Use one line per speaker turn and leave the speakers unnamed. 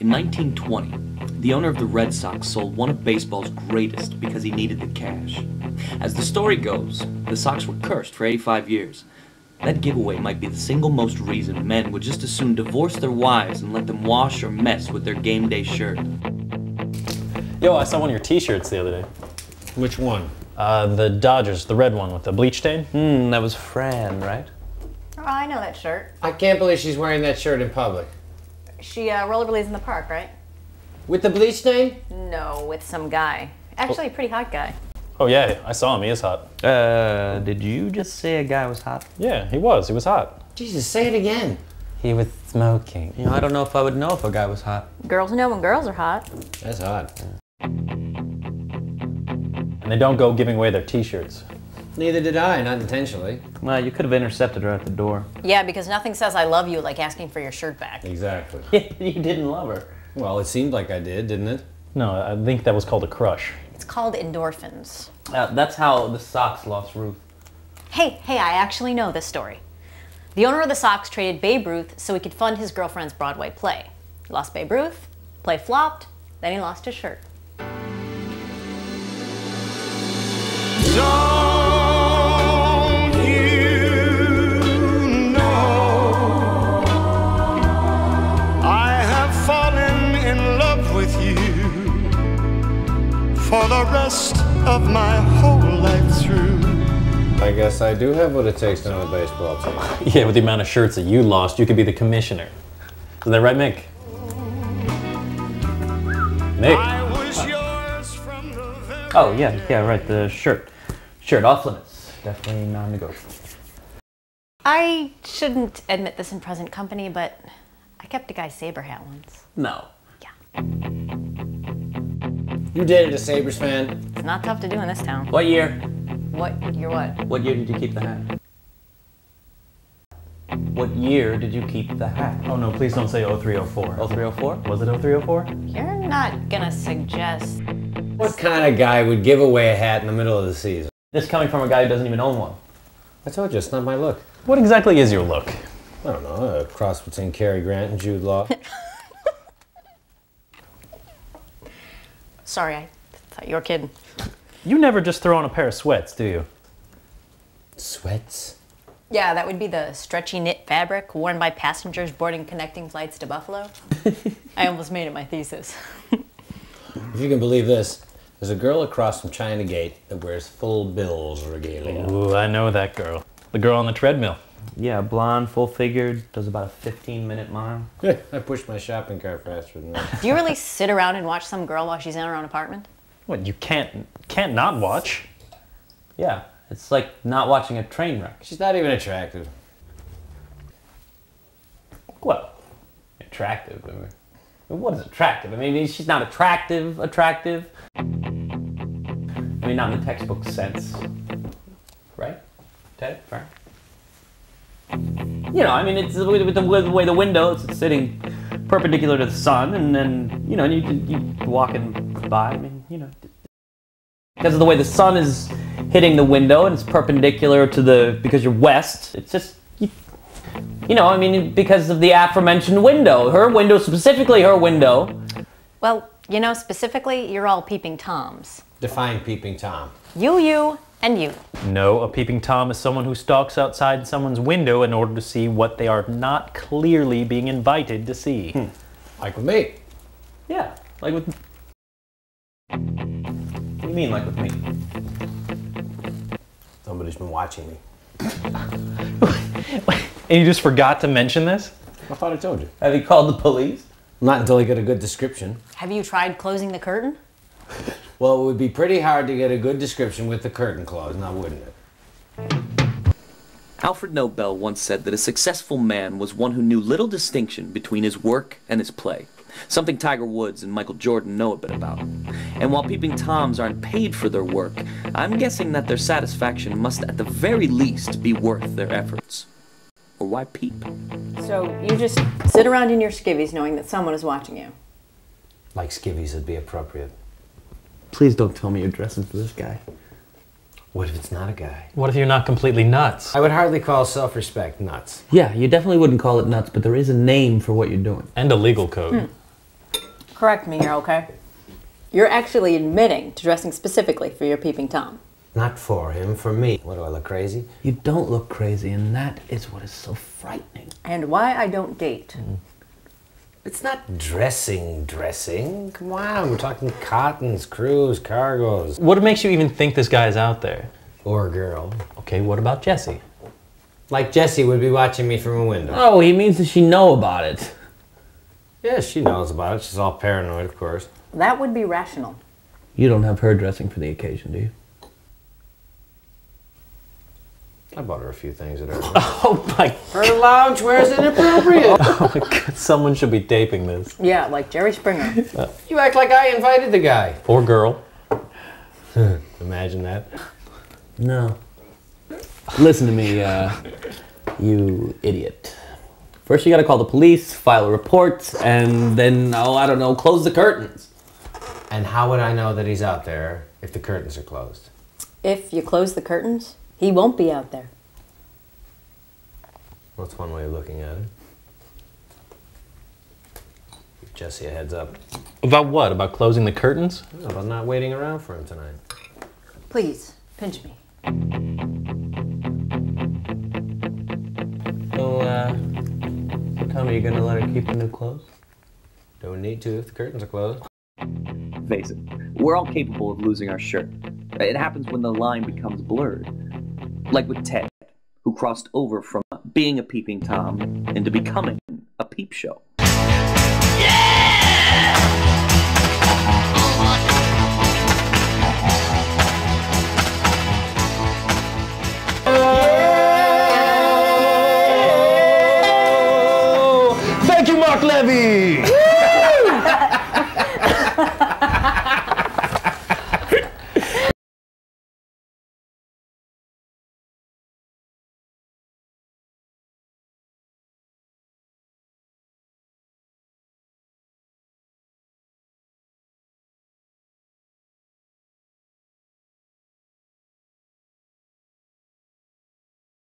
In 1920, the owner of the Red Sox sold one of baseball's greatest because he needed the cash. As the story goes, the Sox were cursed for 85 years. That giveaway might be the single most reason men would just as soon divorce their wives and let them wash or mess with their game day shirt.
Yo, I saw one of your t-shirts the other day.
Which one?
The Dodgers, the red one with the bleach stain.
That was Fran, right?
Oh, I know that shirt.
I can't believe she's wearing that shirt in public.
She rollerblades in the park, right?
With the bleach stain?
No, with some guy. Actually, a pretty hot guy.
Oh yeah, I saw him, he is hot.
Did you just say a guy was hot?
Yeah, he was hot.
Jesus, say it again.
He was smoking.
You know, I don't know if I would know if a guy was hot.
Girls know when girls are hot.
That's hot.
And they don't go giving away their t-shirts.
Neither did I, not intentionally.
Well, you could have intercepted her at the door.
Yeah, because nothing says I love you like asking for your shirt back.
Exactly.
You didn't love her.
Well, it seemed like I did, didn't it?
No, I think that was called a crush.
It's called endorphins.
That's how the Sox lost Ruth.
Hey, I actually know this story. The owner of the Sox traded Babe Ruth so he could fund his girlfriend's Broadway play. He lost Babe Ruth, play flopped, then he lost his shirt.
Don't you know I have fallen in love with you for the rest of my whole life through.
I guess I do have what it takes to own a baseball team.
Yeah, with the amount of shirts that you lost, you could be the commissioner. Is that right, Mick? Mick?
I was yours from the very
Oh, yeah, right, the shirt. Shirt off limits. Definitely non-negotiable.
I shouldn't admit this in present company, but I kept a guy's saber hat once.
No.
Yeah.
You dated a Sabres fan?
It's not tough to do in this town.
What year?
What? You're what?
What year did you keep the hat? What year did you keep the hat?
Oh no, please don't say 0304.
0304?
Was it 0304?
You're not gonna suggest...
What kind of guy would give away a hat in the middle of the season?
This coming from a guy who doesn't even own one.
I told you, it's not my look.
What exactly is your look?
I don't know, a cross between Cary Grant and Jude Law.
Sorry, I thought you were kidding.
You never just throw on a pair of sweats, do you?
Sweats?
Yeah, that would be the stretchy knit fabric worn by passengers boarding connecting flights to Buffalo. I almost made it my thesis.
If you can believe this, there's a girl across from China Gate that wears full Bills regalia.
Ooh, I know that girl. The girl on the treadmill.
Yeah, blonde, full-figured, does about a 15-minute mile.
I pushed my shopping cart faster than that.
Do you really sit around and watch some girl while she's in her own apartment?
What, you can't not watch?
Yeah, it's like not watching a train wreck.
She's not even attractive.
Well, attractive. I mean, what is attractive? I mean, she's not attractive. I mean, not in the textbook sense. Right? Ted? Fair? You know, I mean, it's with the way the window is sitting perpendicular to the sun, and then, you know, you walking by, I mean, you know. Because of the way the sun is hitting the window, and it's perpendicular to because you're west, it's just, you know, I mean, because of the aforementioned window. Her window, specifically her window.
Well, you know, specifically, you're all Peeping Toms.
Define Peeping Tom.
You, and you.
No, a peeping Tom is someone who stalks outside someone's window in order to see what they are not clearly being invited to see.
Like with me.
Yeah, like with... What do you mean, like with me?
Somebody's been watching me.
And you just forgot to mention this?
I thought I told you.
Have you called the police?
Not until I get a good description.
Have you tried closing the curtain?
Well, it would be pretty hard to get a good description with the curtain closed, now wouldn't it?
Alfred Nobel once said that a successful man was one who knew little distinction between his work and his play, something Tiger Woods and Michael Jordan know a bit about. And while Peeping Toms aren't paid for their work, I'm guessing that their satisfaction must at the very least be worth their efforts. Or why peep?
So you just sit around in your skivvies knowing that someone is watching you.
Like skivvies would be appropriate.
Please don't tell me you're dressing for this guy.
What if it's not a guy?
What if you're not completely nuts?
I would hardly call self-respect nuts.
Yeah, you definitely wouldn't call it nuts, but there is a name for what you're doing.
And a legal code.
Correct me here, okay? You're actually admitting to dressing specifically for your Peeping Tom.
Not for him, for me. What, do I look crazy?
You don't look crazy, and that is what is so frightening.
And why I don't date.
It's not dressing. Come on, we're talking cottons, crews, cargoes.
What makes you even think this guy's out there?
Or a girl.
Okay, what about Jessie?
Like Jessie would be watching me from a window.
Oh, he means that she know about it.
Yeah, she knows about it. She's all paranoid, of course.
That would be rational.
You don't have her dressing for the occasion, do you?
I bought her a few things at her.
Oh my
Her loungewear is inappropriate.
Oh my God, someone should be taping this.
Yeah, like Jerry Springer.
You act like I invited the guy.
Poor girl.
Imagine that.
No. Listen to me, you idiot. First you gotta call the police, file a report, and then, oh, I don't know, close the curtains.
And how would I know that he's out there if the curtains are closed?
If you close the curtains, he won't be out there.
What's one way of looking at it? Give Jessie a heads up.
About what? About closing the curtains?
How about not waiting around for him tonight?
Please, pinch me.
So, tell me, you gonna let her keep the new clothes?
Don't need to if the curtains are closed.
Face it, we're all capable of losing our shirt. It happens when the line becomes blurred. Like with Ted, who crossed over from being a Peeping Tom into becoming a peep show.
Thank you, Mark Levy!